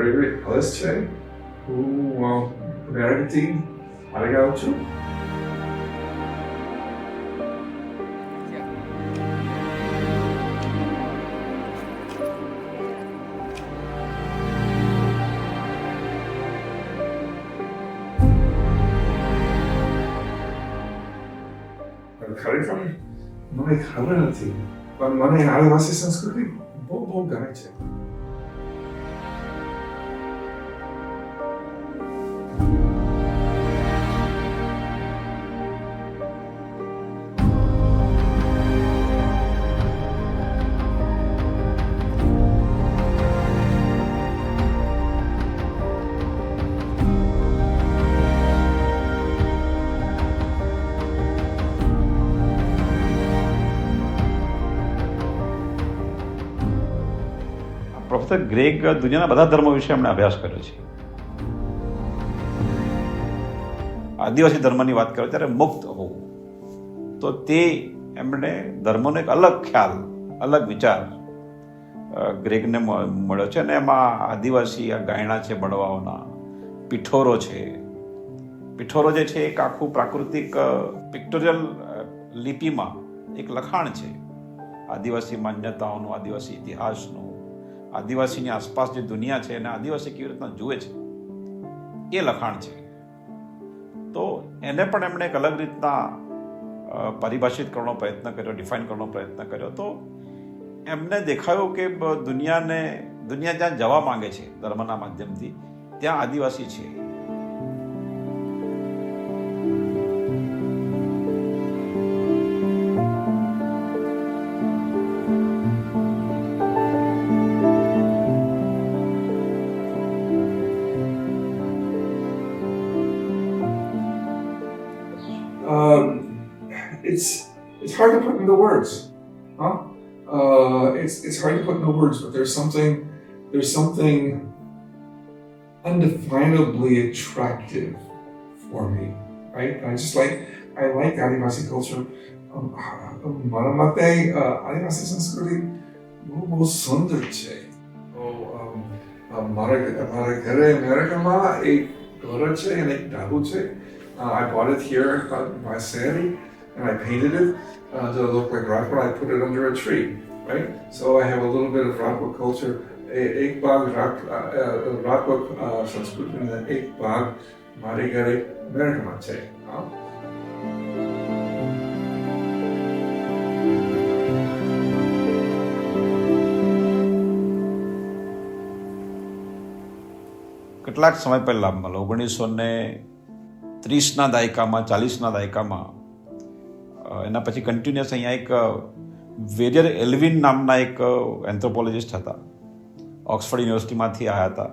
Gregory Ellis today, who American Marigaw too. ખરેખર મને ખબર નથી, પણ મને આદિવાસી સંસ્કૃતિ બહુ ગમે છે. પ્રોફેસર ગ્રેગ દુનિયાના બધા ધર્મો વિશે એમણે અભ્યાસ કર્યો છે. આદિવાસી ધર્મની વાત કરો ત્યારે મુક્ત હોવું, તો તે એમણે ધર્મનો એક અલગ ખ્યાલ, અલગ વિચાર ગ્રેગને મળ્યો છે. અને એમાં આદિવાસી આ ગાયણા છે બળવાઓના, પિઠોરો છે. પિઠોરો જે છે એક આખું પ્રાકૃતિક પિક્ટોરિયલ લિપિમાં એક લખાણ છે આદિવાસી માન્યતાઓનું, આદિવાસી ઇતિહાસનું, આદિવાસીની આસપાસ જે દુનિયા છે અને આદિવાસી કેવી રીતના જુએ છે એ લખાણ છે. તો એને પણ એમણે એક અલગ રીતના પરિભાષિત કરવાનો પ્રયત્ન કર્યો, ડિફાઇન કરવાનો પ્રયત્ન કર્યો. તો એમને દેખાયું કે દુનિયા જ્યાં જવા માંગે છે ધર્મના માધ્યમથી, ત્યાં આદિવાસી છે. It's hard to put into words, huh? It's hard to put into words, but there's something undefinably attractive for me, right? I like Adivasi culture. મારા માટે આદિવાસી સંસ્કૃતિ બહુ સુંદર છે. મારા ઘરે અમેરિકામાં એક ઘર છે અને એક ધાબુ છે. I bought it here by Sandy, and I painted it to look like Rockwood. I put it under a tree, right? So I have a little bit of Rockwood culture. एक भाग Rockwood संस्कृति में एक भाग हमारे घरे America में है. કેટલાક સમય પહેલા 1930ના દાયકામાં, 40ના દાયકામાં, એના પછી કન્ટિન્યુઅસ અહીંયા એક વેરિયર એલ્વિન નામના એક એન્થ્રોપોલોજિસ્ટ હતા, ઓક્સફર્ડ યુનિવર્સિટીમાંથી આવ્યા હતા.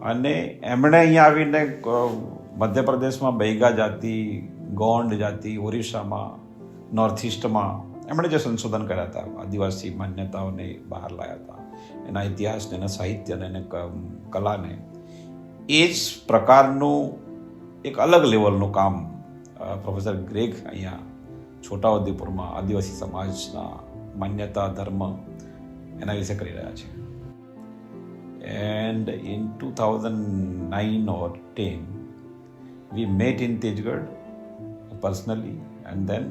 અને એમણે અહીંયા આવીને મધ્યપ્રદેશમાં બૈગા જાતિ, ગોંડ જાતિ, ઓરિસ્સામાં, નોર્થ ઇસ્ટમાં એમણે જે સંશોધન કર્યા હતા, આદિવાસી માન્યતાઓને બહાર લાવ્યા હતા, એના ઇતિહાસને, એના સાહિત્યને, એને કલાને, એ જ પ્રકારનું એક અલગ લેવલનું કામ પ્રોફેસર ગ્રેગ અહીંયા છોટાઉદેપુરમાં આદિવાસી સમાજના માન્યતા, ધર્મ એના વિશે કરી રહ્યા છે. And in 2009 or 10 we met in Tejgarh personally, and then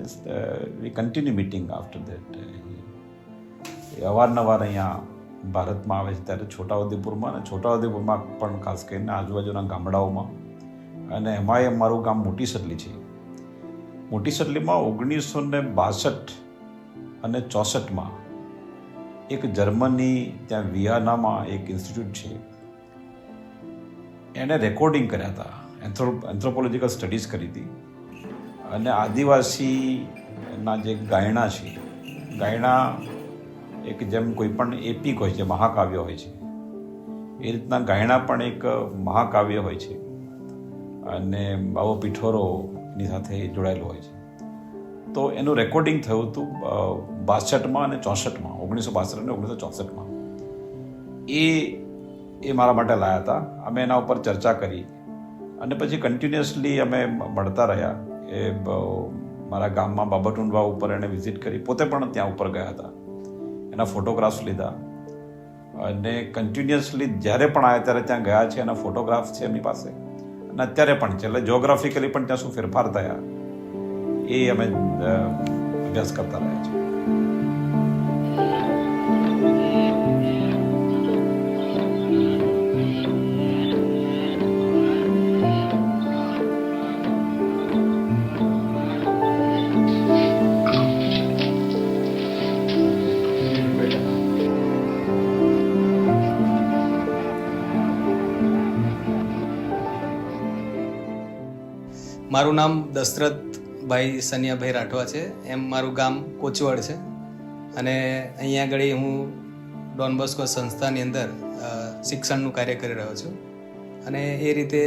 we continue meeting after that. અવારનવાર અહીંયા ભારતમાં આવે છે ત્યારે છોટાઉદેપુરમાં પણ ખાસ કરીને આજુબાજુના ગામડાઓમાં, અને એમાંય અમારું ગામ મોટી સડલી છે. મોટી સડલીમાં 1962 અને 64માં એક જર્મની, ત્યાં વિયાનામાં એક ઇન્સ્ટિટ્યૂટ છે, એને રેકોર્ડિંગ કર્યા હતા, એન્થ્રોપોલોજીકલ સ્ટડીઝ કરી હતી. અને આદિવાસીના જે ગાયણા છે, ગાયણા એક જેમ કોઈ પણ એપિક હોય છે, મહાકાવ્ય હોય છે, એ રીતના ગાયણા પણ એક મહાકાવ્ય હોય છે. અને આવો પિઠોરોની સાથે જોડાયેલો હોય છે. તો એનું રેકોર્ડિંગ થયું હતું 62માં અને 64માં, 1962 અને 1964માં. એ મારા માટે લાયા હતા. અમે એના ઉપર ચર્ચા કરી અને પછી કન્ટિન્યુઅસલી અમે મળતા રહ્યા. એ મારા ગામમાં બાબટુંડવા ઉપર એણે વિઝિટ કરી, પોતે પણ ત્યાં ઉપર ગયા હતા, એના ફોટોગ્રાફ્સ લીધા. અને કન્ટિન્યુઅસલી જ્યારે પણ આવ્યા ત્યારે ત્યાં ગયા છે, એના ફોટોગ્રાફ છે એમની પાસે, અને અત્યારે પણ છે. એટલે જોગ્રાફિકલી પણ ત્યાં શું ફેરફાર થયા એ અમે અભ્યાસ કરતા રહ્યા છીએ. મારું નામ દશરથભાઈ સનિયાભાઈ રાઠવા છે. એમ મારું ગામ કોચવડ છે અને અહીંયા આગળ હું ડોન બોસ્કો સંસ્થાની અંદર શિક્ષણનું કાર્ય કરી રહ્યો છું. અને એ રીતે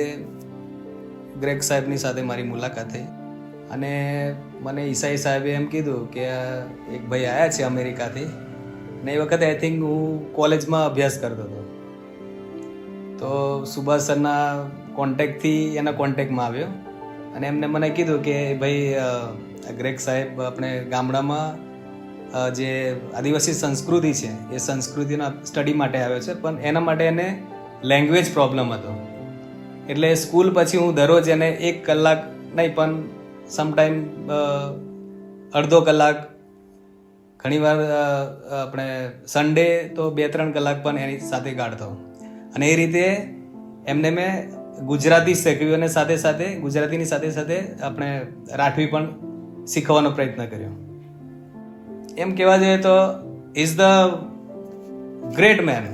ગ્રેગ સાહેબની સાથે મારી મુલાકાત થઈ અને મને ઈસાઈ સાહેબે એમ કીધું કે એક ભાઈ આવ્યા છે અમેરિકાથી, અને એ વખતે આઈ થિંક હું કોલેજમાં અભ્યાસ કરતો હતો. તો સુભાષ સરના કોન્ટેક્ટથી એના કોન્ટેક્ટમાં આવ્યો અને એમને મને કીધું કે ભાઈ ગ્રેગ સાહેબ આપણે ગામડામાં જે આદિવાસી સંસ્કૃતિ છે એ સંસ્કૃતિના સ્ટડી માટે આવ્યો છે, પણ એના માટે એને લેંગ્વેજ પ્રોબ્લેમ હતો. એટલે સ્કૂલ પછી હું દરરોજ એને 1 કલાક નહીં પણ સમટાઈમ અડધો કલાક, ઘણીવાર આપણે સન્ડે તો 2-3 કલાક પણ એની સાથે કાઢતો. અને એ રીતે એમને મેં ગુજરાતી શીખ્યું અને સાથે સાથે ગુજરાતીની સાથે સાથે આપણે રાઠવી પણ શીખવાનો પ્રયત્ન કર્યો. એમ કહેવા જોઈએ તો ઇઝ ધ ગ્રેટ મેન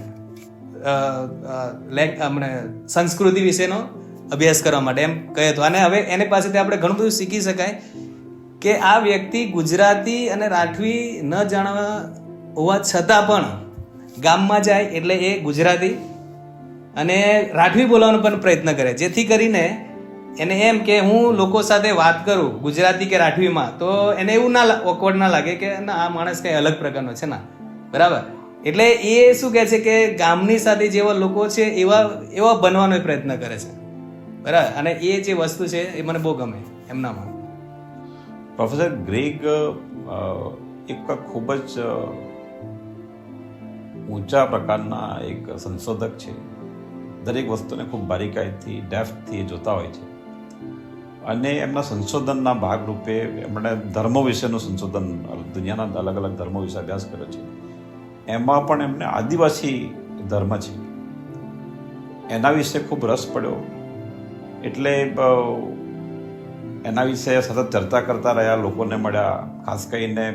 આપણે સંસ્કૃતિ વિશેનો અભ્યાસ કરવા માટે એમ કહે તો. અને હવે એની પાસેથી આપણે ઘણું બધું શીખી શકાય કે આ વ્યક્તિ ગુજરાતી અને રાઠવી ન જાણવા હોવા છતાં પણ ગામમાં જાય એટલે એ ગુજરાતી અને રાઠવી બોલવાનો પણ પ્રયત્ન કરે, જેથી કરીને એને એમ કે હું લોકો સાથે વાત કરું ગુજરાતી કે રાઠવીમાં તો એને એવું ઓકવર્ડ ના લાગે કે ના આ માણસ કંઈ અલગ પ્રકારનો છે ના, બરાબર. એટલે એ શું કહે છે કે ગામની સાથે જેવા લોકો છે એવા બનવાનો પ્રયત્ન કરે છે, બરાબર. અને એ જે વસ્તુ છે એ મને બહુ ગમે એમનામાં. પ્રોફેસર ગ્રેગ એક ખૂબ જ ઊંચા પ્રકારના એક સંશોધક છે. દરેક વસ્તુને ખૂબ બારીકાઈથી ડેપ્થથી જોતા હોય છે અને એમના સંશોધનના ભાગરૂપે એમણે ધર્મો વિશેનું સંશોધન, દુનિયાના અલગ અલગ ધર્મો વિશે અભ્યાસ કર્યો છે. એમાં પણ એમને આદિવાસી ધર્મ છે એના વિશે ખૂબ રસ પડ્યો. એટલે એના વિશે સતત ચર્ચા કરતા રહ્યા, લોકોને મળ્યા. ખાસ કરીને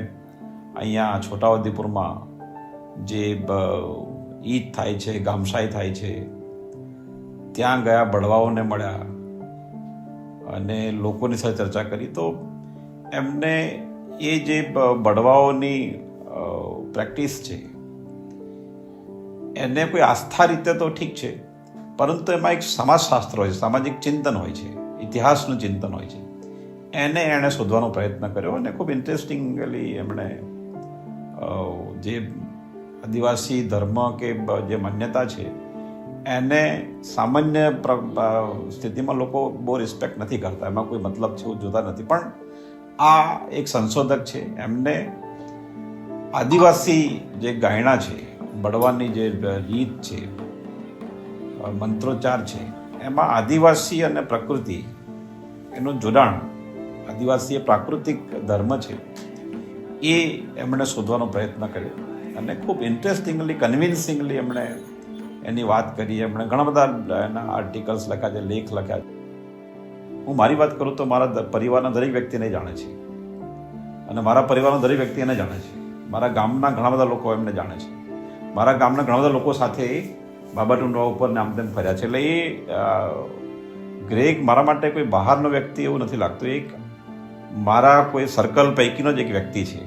અહીંયા છોટાઉદેપુરમાં જે ઈદ થાય છે, ગામશાહી થાય છે, ત્યાં ગયા, બળવાઓને મળ્યા અને લોકોની સાથે ચર્ચા કરી. તો એમને એ જે બળવાઓની પ્રેક્ટિસ છે એને કોઈ આસ્થા રીતે તો ઠીક છે, પરંતુ એમાં એક સમાજશાસ્ત્ર હોય છે, સામાજિક ચિંતન હોય છે, ઇતિહાસનું ચિંતન હોય છે. એણે શોધવાનો પ્રયત્ન કર્યો અને ખૂબ ઇન્ટરેસ્ટિંગલી એમણે જે આદિવાસી ધર્મ કે જે માન્યતા છે એને સામાન્ય સ્થિતિમાં લોકો બહુ રિસ્પેક્ટ નથી કરતા, એમાં કોઈ મતલબ છે એવું જોતા નથી. પણ આ એક સંશોધક છે, એમને આદિવાસી જે ગાયણા છે, બળવાની જે રીત છે, મંત્રોચ્ચાર છે, એમાં આદિવાસી અને પ્રકૃતિ એનું જોડાણ, આદિવાસી એ પ્રાકૃતિક ધર્મ છે એ એમણે શોધવાનો પ્રયત્ન કર્યો અને ખૂબ ઇન્ટરેસ્ટિંગલી, કન્વિન્સિંગલી એમણે એની વાત કરી. એમણે ઘણા બધા એના આર્ટિકલ્સ લખ્યા છે, લેખ લખ્યા છે. હું મારી વાત કરું તો મારા પરિવારના દરેક વ્યક્તિને જાણે છે અને મારા પરિવારના દરેક વ્યક્તિ એને જાણે છે. મારા ગામના ઘણા બધા લોકો એમને જાણે છે. મારા ગામના ઘણા બધા લોકો સાથે બાબાટુંડવા ઉપર ને આમ તેમ ફર્યા છે. એટલે એ ગ્રેગ મારા માટે કોઈ બહારનો વ્યક્તિ એવું નથી લાગતું, એક મારા કોઈ સર્કલ પૈકીનો જ એક વ્યક્તિ છે.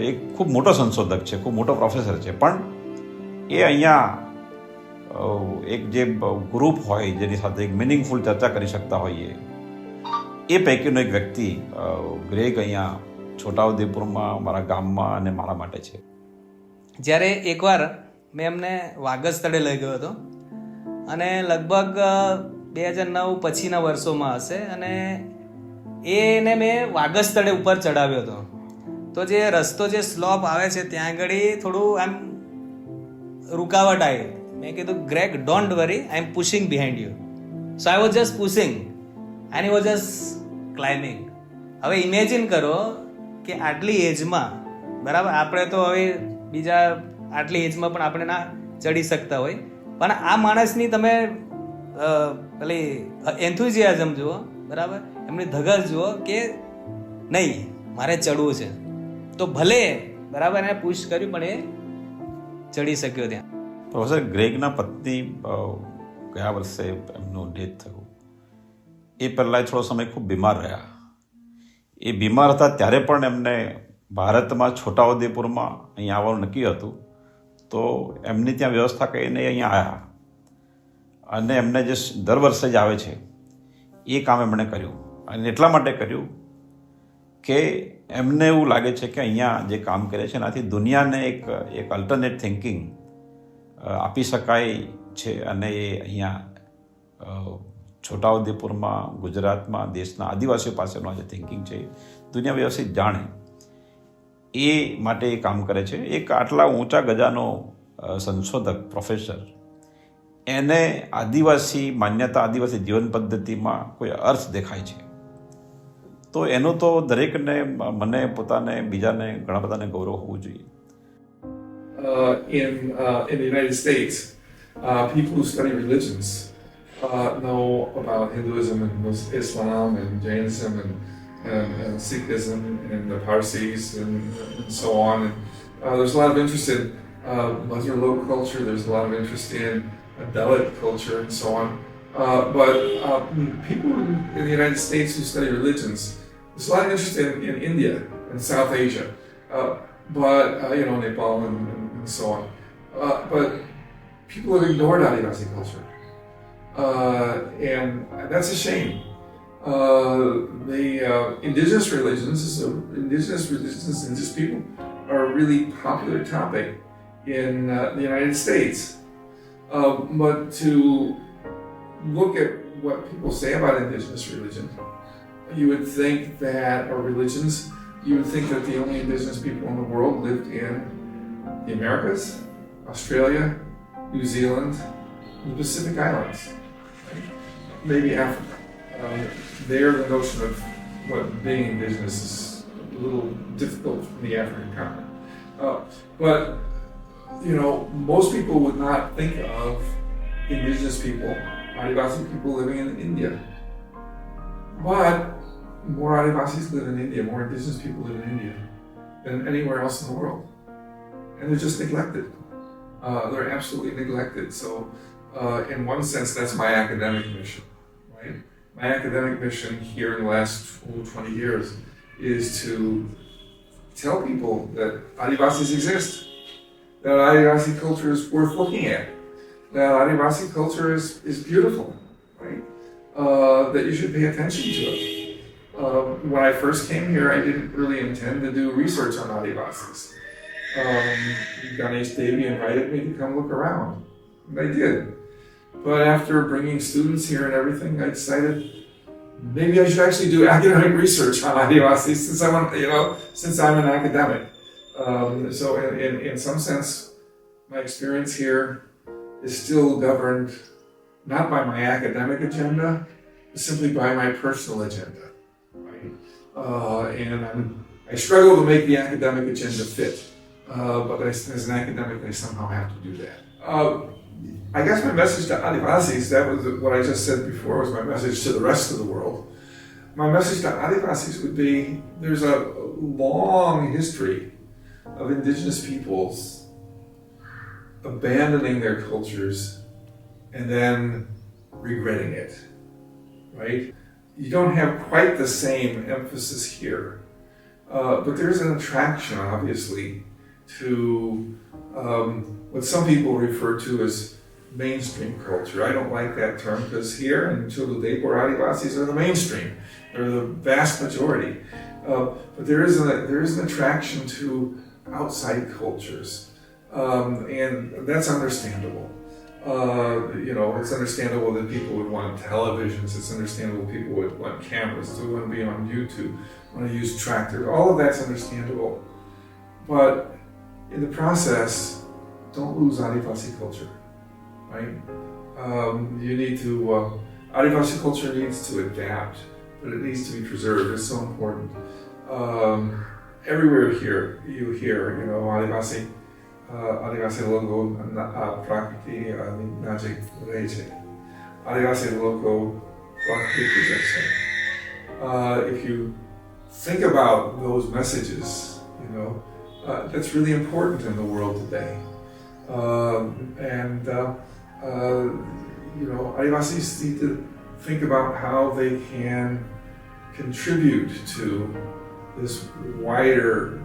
એક ખૂબ મોટો સંશોધક છે, ખૂબ મોટો પ્રોફેસર છે, પણ એ અહીંયા એક જે ગ્રુપ હોય જેની સાથે એક મિનિંગફુલ ચર્ચા કરી શકતા હોઈએ એ પૈકીનો એક વ્યક્તિ ગ્રેગ અહીંયા છોટાઉદેપુરમાં, મારા ગામમાં અને મારા માટે છે. જ્યારે એકવાર મેં એમને વાગસ્થળે લઈ ગયો હતો અને લગભગ 2009 પછીના વર્ષોમાં હશે, અને એને મેં વાગસ્થળે ઉપર ચડાવ્યો હતો. તો જે રસ્તો જે સ્લોપ આવે છે ત્યાં આગળ થોડું આમ रुकावट आई. मैं કીધું Greg don't worry, I am pushing behind you. So I was just pushing and he was just climbing. હવે ઇમેજિન કરો કે આટલી એજમાં, બરાબર, આપણે તો હવે બીજા આટલી એજમાં પણ આપણે ના ચડી શકતા હોય, પણ આ માણસની તમે પેલી એન્થુઝિયાઝમ જુઓ, બરાબર, એમની ધગસ જુઓ કે નહીં મારે ચડવું છે, તો ભલે, બરાબર, એને પુશ કર્યું પણ એ ચડી શક્યો ત્યાં. પ્રોફેસર ગ્રેગના પત્ની ગયા વર્ષે એમનું ડેથ થયું. એ પહેલાં થોડો સમય ખૂબ બીમાર રહ્યા. એ બીમાર હતા ત્યારે પણ એમને ભારતમાં છોટાઉદેપુરમાં અહીંયા આવવાનું નક્કી હતું, તો એમની ત્યાં વ્યવસ્થા કરીને અહીંયા આવ્યા અને એમને જે દર વર્ષે જ આવે છે એ કામ એમણે કર્યું. અને એટલા માટે કર્યું કે એમને એવું લાગે છે કે અહીંયા જે કામ કરે છે એનાથી દુનિયાને એક અલ્ટરનેટ થિંકિંગ આપી શકાય છે. અને એ અહીંયા છોટાઉદેપુરમાં, ગુજરાતમાં, દેશના આદિવાસીઓ પાસેનો જે થિંકિંગ છે દુનિયા વ્યવસ્થિત જાણે એ માટે એ કામ કરે છે. એક આટલા ઊંચા ગજાનો સંશોધક, પ્રોફેસર, એને આદિવાસી માન્યતા, આદિવાસી જીવન પદ્ધતિમાં કોઈ અર્થ દેખાય છે, તો એનું તો દરેકને, મને પોતાને, બીજાને, ઘણા બધાને ગૌરવ હોવું જોઈએ. In the United States, people who study religions know about Hinduism and Islam and Jainism and Sikhism and the Parsis and so on. And there's a lot of interest in Muslim culture. There's a lot of interest in Dalit culture and so on. But people in the United States who study religions, there's a lot of interest in India and South Asia, Nepal and so on. But people have ignored Adivasi culture. And that's a shame. The indigenous religions, indigenous people are a really popular topic in the United States. But to look at what people say about indigenous religion, you would think that our religions, you would think that the only indigenous people in the world lived in the Americas, Australia, New Zealand, and the Pacific Islands, right? Maybe Africa. There, the notion of what being indigenous is a little difficult in the African continent. But most people would not think of indigenous people, Adivasi people living in India. But more Adivasis live in India, more indigenous people live in India than anywhere else in the world. And they're just neglected. They're absolutely neglected. So, in one sense, that's my academic mission, right? My academic mission here in the last 20 years is to tell people that Adivasis exist, that Adivasi culture is worth looking at, that Adivasi culture is beautiful, right? That you should pay attention to it. When I first came here, I didn't really intend to do research on Adivasis. Ganesh Devi invited me to come look around, and I did. But after bringing students here and everything, I decided maybe I should actually do academic research on Adivasis since I'm an academic. So in some sense, my experience here is still governed not by my academic agenda, but simply by my personal agenda. Right? And I struggle to make the academic agenda fit, but as an academic, I somehow have to do that. I guess my message to Adivasis, that was what I just said before, was my message to the rest of the world. My message to Adivasis would be, there's a long history of indigenous peoples abandoning their cultures and then regretting it, right? You don't have quite the same emphasis here, but there's an attraction, obviously, to what some people refer to as mainstream culture. I don't like that term because here in Cholutepe, Adivasis are the mainstream. They're the vast majority. But there is an attraction to outside cultures, and that's understandable. It's understandable that people would want televisions. It's understandable people would want cameras. They want to be on YouTube, want to use tractors. All of that's understandable. But in the process, don't lose Adivasi culture, right? You need to, Adivasi culture needs to adapt, but it needs to be preserved. It's so important. Everywhere here, you hear, Adivasi logo prakriti najik રહે છે. Adivasi logo prakriti પૂજક છે. If you think about those messages, that's really important in the world today. Adivasis need to think about how they can contribute to this wider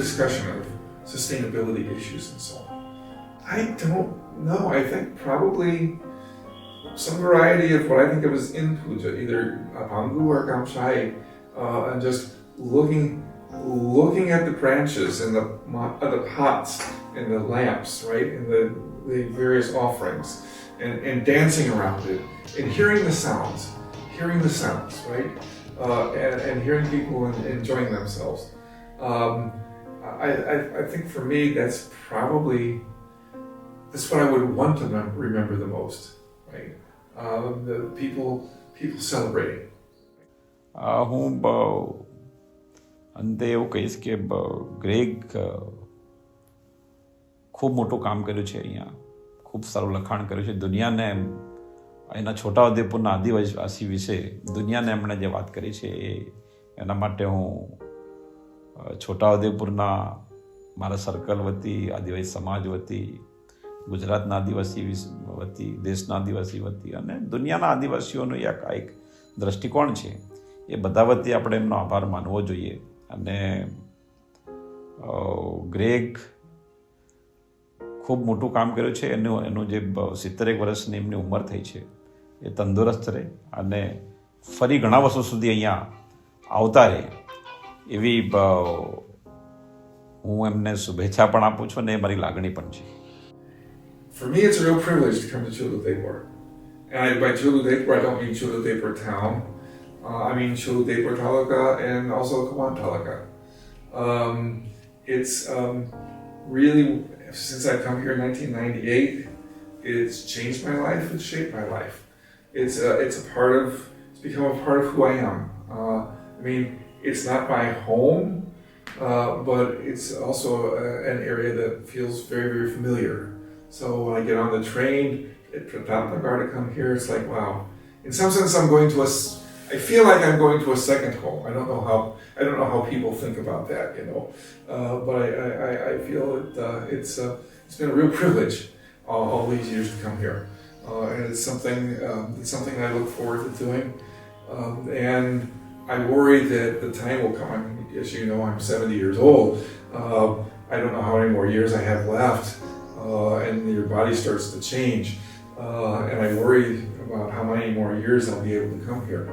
discussion of sustainability issues and so on. I don't know. I think probably some variety of what I think of as in puja, either Abangu or Gamshai, and just looking at the branches and the pots and the lamps, right, and the various offerings, and dancing around it, and hearing the sounds, right, and hearing people enjoying themselves. I think for me that's what I would want to remember the most, right? The people celebrating. હું અંતે એવું કહીશ કે Greg ખૂબ મોટું કામ કર્યું છે અહીંયા, ખૂબ સારું લખાણ કર્યું છે. દુનિયાને અહીંના છોટાઉદેપુરના આદિવાસી વિશે દુનિયાને એમણે જે વાત કરી છે એના માટે હું છોટાઉદેપુરના મારા સર્કલ વતી, આદિવાસી સમાજ વતી, ગુજરાતના આદિવાસી વતી, દેશના આદિવાસી વતી અને દુનિયાના આદિવાસીઓનો એક દ્રષ્ટિકોણ છે એ બધા વતી આપણે એમનો આભાર માનવો જોઈએ. અને ગ્રેગ ખૂબ મોટું કામ કર્યું છે. એનું જે 70 વર્ષની એમની ઉંમર થઈ છે એ તંદુરસ્ત રહે અને ફરી ઘણા વર્ષો સુધી અહીંયા આવતા રહે એવી હું એમને શુભેચ્છા પણ આપું છું અને એ મારી લાગણી પણ છે. For me, it's a real privilege to come to Chuludepur. And by Chuludepur, I don't mean Chuludepur town. I mean Chuludepur Taluka and also Kawan Taluka. It's really, since I've come here in 1998, it's changed my life, it's shaped my life. It's become a part of who I am. It's not my home, but it's also an area that feels very, very familiar. So when I get on the train at Pratapnagar to come here, it's like, wow. In some sense, I feel like I'm going to a second home. I don't know how people think about that, but I feel it's been a real privilege all these years to come here, and it's something I look forward to doing. And I worry that the time will come. As you know, I'm 70 years old. I don't know how many more years I have left, and your body starts to change, and I worry about how many more years I'll be able to come here.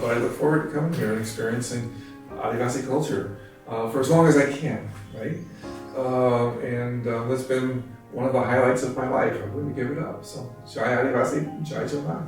But I look forward to coming here and experiencing Adivasi culture for as long as I can, right? And that's been one of the highlights of my life. I wouldn't give it up. So, Jai Adivasi, Jai Johan.